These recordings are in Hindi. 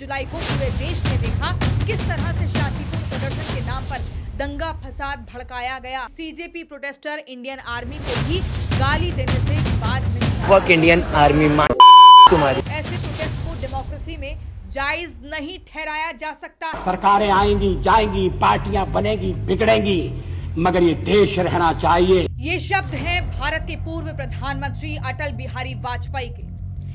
जुलाई को पूरे देश ने देखा किस तरह से शांतिपूर्ण प्रदर्शन के नाम पर दंगा फसाद भड़काया गया। सीजेपी प्रोटेस्टर इंडियन आर्मी को भी गाली देने से बाज नहीं आया। फक इंडियन आर्मी तुम्हारी। ऐसे प्रोटेस्ट को डेमोक्रेसी में जायज नहीं ठहराया जा सकता। सरकारें आएंगी जाएंगी, पार्टियां बनेगी बिगड़ेंगी, मगर ये देश रहना चाहिए। ये शब्द हैं भारत के पूर्व प्रधानमंत्री अटल बिहारी वाजपेयी के,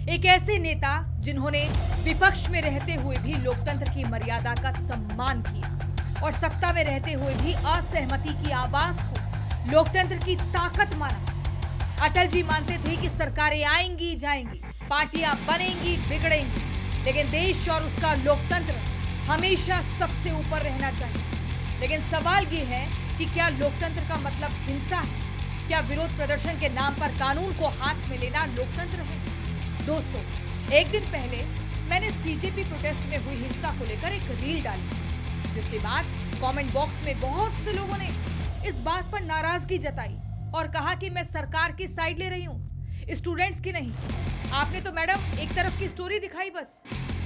एक ऐसे नेता जिन्होंने विपक्ष में रहते हुए भी लोकतंत्र की मर्यादा का सम्मान किया और सत्ता में रहते हुए भी असहमति की आवाज को लोकतंत्र की ताकत माना। अटल जी मानते थे कि सरकारें आएंगी जाएंगी, पार्टियां बनेंगी बिगड़ेंगी, लेकिन देश और उसका लोकतंत्र हमेशा सबसे ऊपर रहना चाहिए। लेकिन सवाल ये है कि क्या लोकतंत्र का मतलब हिंसा है? क्या विरोध प्रदर्शन के नाम पर कानून को हाथ में लेना लोकतंत्र है? दोस्तों, एक दिन पहले मैंने सीजेपी प्रोटेस्ट में हुई हिंसा को लेकर एक रील डाली, जिसके बाद कमेंट बॉक्स में बहुत से लोगों ने इस बात पर नाराजगी जताई और कहा कि मैं सरकार की साइड ले रही हूँ, स्टूडेंट्स की नहीं। आपने तो मैडम एक तरफ की स्टोरी दिखाई बस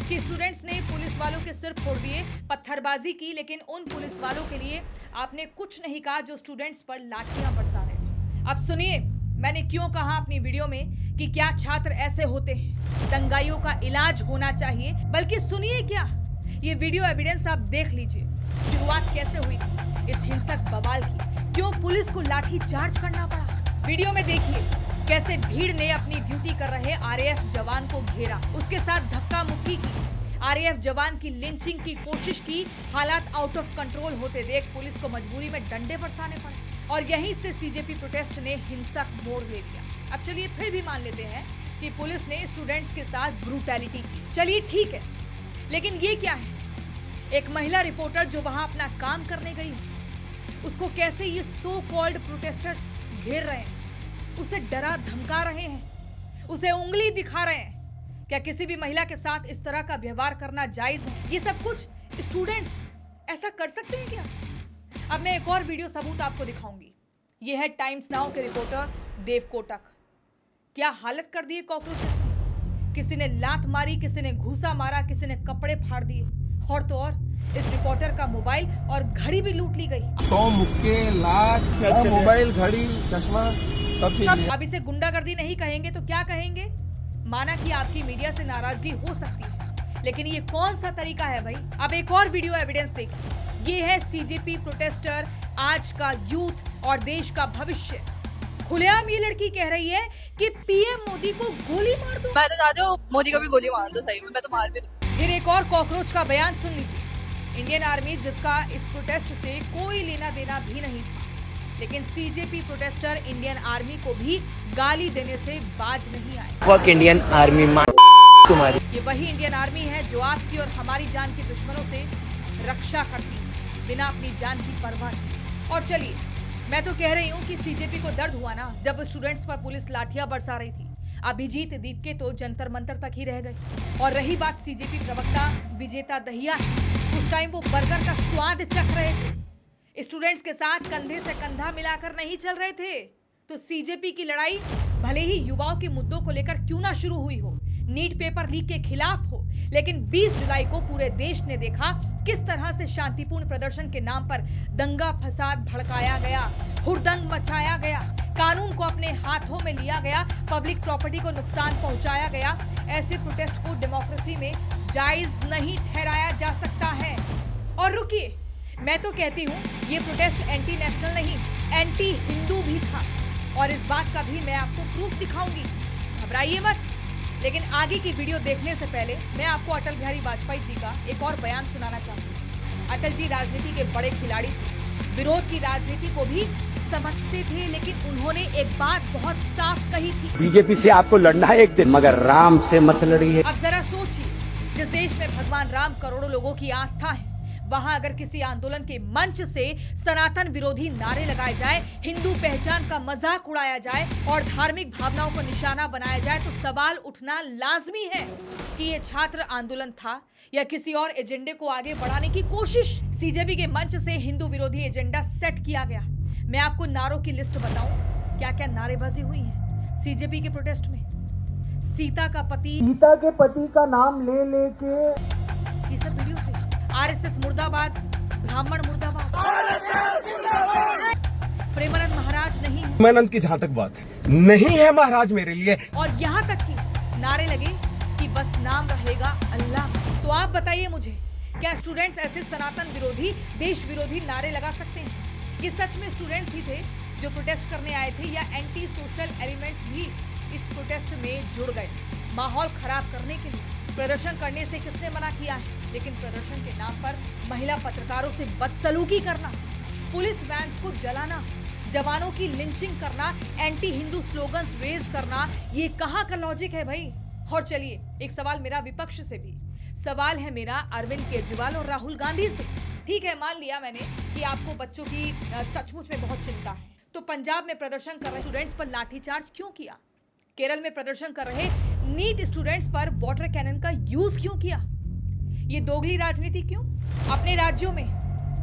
कि स्टूडेंट्स ने पुलिस वालों के सिर फोड़ दिए, पत्थरबाजी की, लेकिन उन पुलिस वालों के लिए आपने कुछ नहीं कहा जो स्टूडेंट्स पर लाठियां बरसा रहे थे। अब सुनिए मैंने क्यों कहा अपनी वीडियो में कि क्या छात्र ऐसे होते हैं, दंगाइयों का इलाज होना चाहिए। बल्कि सुनिए क्या, ये वीडियो एविडेंस आप देख लीजिए। शुरुआत कैसे हुई थी इस हिंसक बवाल की, क्यों पुलिस को लाठी चार्ज करना पड़ा। वीडियो में देखिए कैसे भीड़ ने अपनी ड्यूटी कर रहे आरएएफ जवान को घेरा, उसके साथ धक्का मुक्की की, आरएएफ जवान की लिंचिंग की कोशिश की। हालात आउट ऑफ कंट्रोल होते देख पुलिस को मजबूरी में डंडे बरसाने पड़े और यहीं से सीजेपी प्रोटेस्ट ने हिंसक मोड़ ले लिया। अब चलिए फिर भी मान लेते हैं कि पुलिस ने स्टूडेंट्स के साथ ब्रूटैलिटी की, चलिए ठीक है, लेकिन ये क्या है? एक महिला रिपोर्टर जो वहां अपना काम करने गई है, उसको कैसे ये सो कॉल्ड प्रोटेस्टर्स घेर रहे हैं, उसे डरा धमका रहे हैं, उसे उंगली दिखा रहे हैं। क्या किसी भी महिला के साथ इस तरह का व्यवहार करना जायज है? ये सब कुछ स्टूडेंट्स ऐसा कर सकते हैं क्या? अब मैं एक और वीडियो सबूत आपको दिखाऊंगी। ये है टाइम्स नाउ के रिपोर्टर देव कोटक। क्या हालत कर दी है कॉकरोचेस की। किसी ने लात मारी, किसी ने घूसा मारा, किसी ने कपड़े फाड़ दिए, और तो और इस रिपोर्टर का मोबाइल और घड़ी भी लूट ली गई। 100 मुक्के, लात, मोबाइल, घड़ी, चश्मा सब चीज। अब इसे गुंडागर्दी नहीं कहेंगे तो क्या कहेंगे? माना कि आपकी मीडिया से नाराजगी हो सकती है, लेकिन ये कौन सा तरीका है भाई? अब एक और वीडियो एविडेंस देखिए। ये है सीजेपी प्रोटेस्टर, आज का यूथ और देश का भविष्य। खुलेआम ये लड़की कह रही है कि पीएम मोदी को गोली मार दो। मैं तो चाहती हूँ मोदी को भी गोली मार दो, सही में मैं तो मार भी दूं। फिर एक और कॉकरोच का बयान सुन लीजिए। इंडियन आर्मी जिसका इस प्रोटेस्ट से कोई लेना देना भी नहीं था, लेकिन सीजेपी प्रोटेस्टर इंडियन आर्मी को भी गाली देने से बाज नहीं आए। फक इंडियन आर्मी तुम्हारी। ये वही इंडियन आर्मी है जो आपकी और हमारी जान के दुश्मनों से रक्षा करती है बिना अपनी जान की परवाह किए। और चलिए, मैं तो कह रही हूँ कि सीजेपी को दर्द हुआ ना जब स्टूडेंट्स पर पुलिस लाठियां बरसा रही थी। अभिजीत दीपके तो जंतर मंतर तक ही रह गए। और रही बात सीजेपी प्रवक्ता विजेता दहिया, उस टाइम वो बर्गर का स्वाद चख रहे थे, स्टूडेंट्स के साथ कंधे से कंधा मिलाकर नहीं चल रहे थे। तो सीजेपी की लड़ाई भले ही युवाओं के मुद्दों को लेकर क्यों ना शुरू हुई हो, नीट पेपर लीक के खिलाफ हो, लेकिन 20 जुलाई को पूरे देश ने देखा किस तरह से शांतिपूर्ण प्रदर्शन के नाम पर दंगा फसाद भड़काया गया, हुड़दंग मचाया गया, कानून को अपने हाथों में लिया गया, पब्लिक प्रॉपर्टी को नुकसान पहुंचाया गया। ऐसे प्रोटेस्ट को डेमोक्रेसी में जायज नहीं ठहराया जा सकता है। और रुकिए, मैं तो कहती हूँ ये प्रोटेस्ट एंटी नेशनल नहीं, एंटी हिंदू भी था, और इस बात का भी मैं आपको प्रूफ दिखाऊंगी। घबराइए मत। लेकिन आगे की वीडियो देखने से पहले मैं आपको अटल बिहारी वाजपेयी जी का एक और बयान सुनाना चाहती हूँ। अटल जी राजनीति के बड़े खिलाड़ी थे, विरोध की राजनीति को भी समझते थे, लेकिन उन्होंने एक बात बहुत साफ कही थी। बीजेपी से आपको लड़ना है एक दिन, मगर राम से मत लड़िए। अब जरा सोचिए, जिस देश में भगवान राम करोड़ों लोगों की आस्था है, वहां अगर किसी आंदोलन के मंच से सनातन विरोधी नारे लगाए जाए, हिंदू पहचान का मजाक उड़ाया जाए और धार्मिक भावनाओं को निशाना बनाया जाए, तो सवाल उठना लाजमी है कि ये छात्र आंदोलन था या किसी और एजेंडे को आगे बढ़ाने की कोशिश। सीजेपी के मंच से हिंदू विरोधी एजेंडा सेट किया गया। मैं आपको नारों की लिस्ट बताऊं, क्या क्या नारेबाजी हुई है सीजेपी के प्रोटेस्ट में। सीता के पति का नाम ले लेके ये सब वीडियो से आरएसएस मुर्दाबाद, ब्राह्मण मुर्दाबाद, प्रेमानंद महाराज नहीं है। प्रेमानंद की जहाँ तक बात है, नहीं है महाराज मेरे लिए। और यहाँ तक कि नारे लगे कि बस नाम रहेगा अल्लाह। तो आप बताइए मुझे, क्या स्टूडेंट्स ऐसे सनातन विरोधी, देश विरोधी नारे लगा सकते हैं? ये सच में स्टूडेंट्स ही थे जो प्रोटेस्ट करने आए थे, या एंटी सोशल एलिमेंट्स भी इस प्रोटेस्ट में जुड़ गए माहौल खराब करने के लिए? प्रदर्शन करने से किसने मना किया है? लेकिन प्रदर्शन के नाम पर महिला पत्रकारों से बदसलूकी करना, पुलिस वैन्स को जलाना, जवानों की लिंचिंग करना, एंटी हिंदू स्लोगन्स रेज करना, ये कहाँ का लॉजिक है भाई? और चलिए एक सवाल मेरा विपक्ष से भी, सवाल है मेरा अरविंद केजरीवाल और राहुल गांधी से। ठीक है, मान लिया मैंने कि आपको बच्चों की सचमुच में बहुत चिंता है, तो पंजाब में प्रदर्शन कर रहे स्टूडेंट्स पर लाठीचार्ज क्यों किया? केरल में प्रदर्शन कर रहे नीट स्टूडेंट्स पर वाटर कैनन का यूज क्यों किया? ये दोगली राजनीति क्यों? अपने राज्यों में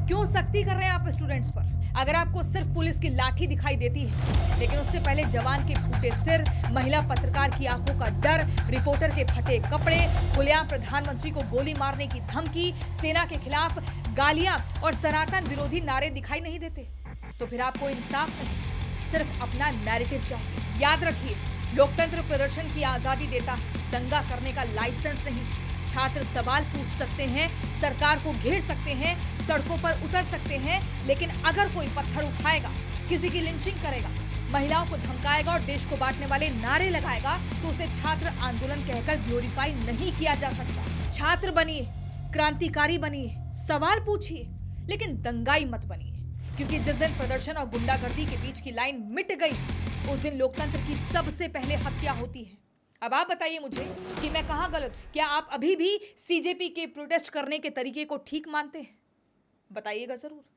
क्यों सख्ती कर रहे हैं आप स्टूडेंट्स पर? अगर आपको सिर्फ पुलिस की लाठी दिखाई देती है, लेकिन उससे पहले जवान के फूटे सिर, महिला पत्रकार की आंखों का डर, रिपोर्टर के फटे कपड़े, खुलेआम प्रधानमंत्री को गोली मारने की धमकी, सेना के खिलाफ गालियां और सनातन विरोधी नारे दिखाई नहीं देते, तो फिर आपको इंसाफ नहीं, सिर्फ अपना नैरेटिव चाहिए। याद रखिए, लोकतंत्र प्रदर्शन की आजादी देता है, दंगा करने का लाइसेंस नहीं। छात्र सवाल पूछ सकते हैं, सरकार को घेर सकते हैं, सड़कों पर उतर सकते हैं, लेकिन अगर कोई पत्थर उठाएगा, किसी की लिंचिंग करेगा, महिलाओं को धमकाएगा और देश को बांटने वाले नारे लगाएगा, तो उसे छात्र आंदोलन कहकर ग्लोरीफाई नहीं किया जा सकता। छात्र बनिए, क्रांतिकारी बनिए, सवाल पूछिए, लेकिन दंगाई मत बनिए, क्योंकि जिस दिन प्रदर्शन और गुंडागर्दी के बीच की लाइन मिट गई, उस दिन लोकतंत्र की सबसे पहले हत्या होती है। अब आप बताइए मुझे कि मैं कहाँ गलत हूं? क्या आप अभी भी सीजेपी के प्रोटेस्ट करने के तरीके को ठीक मानते हैं? बताइएगा जरूर।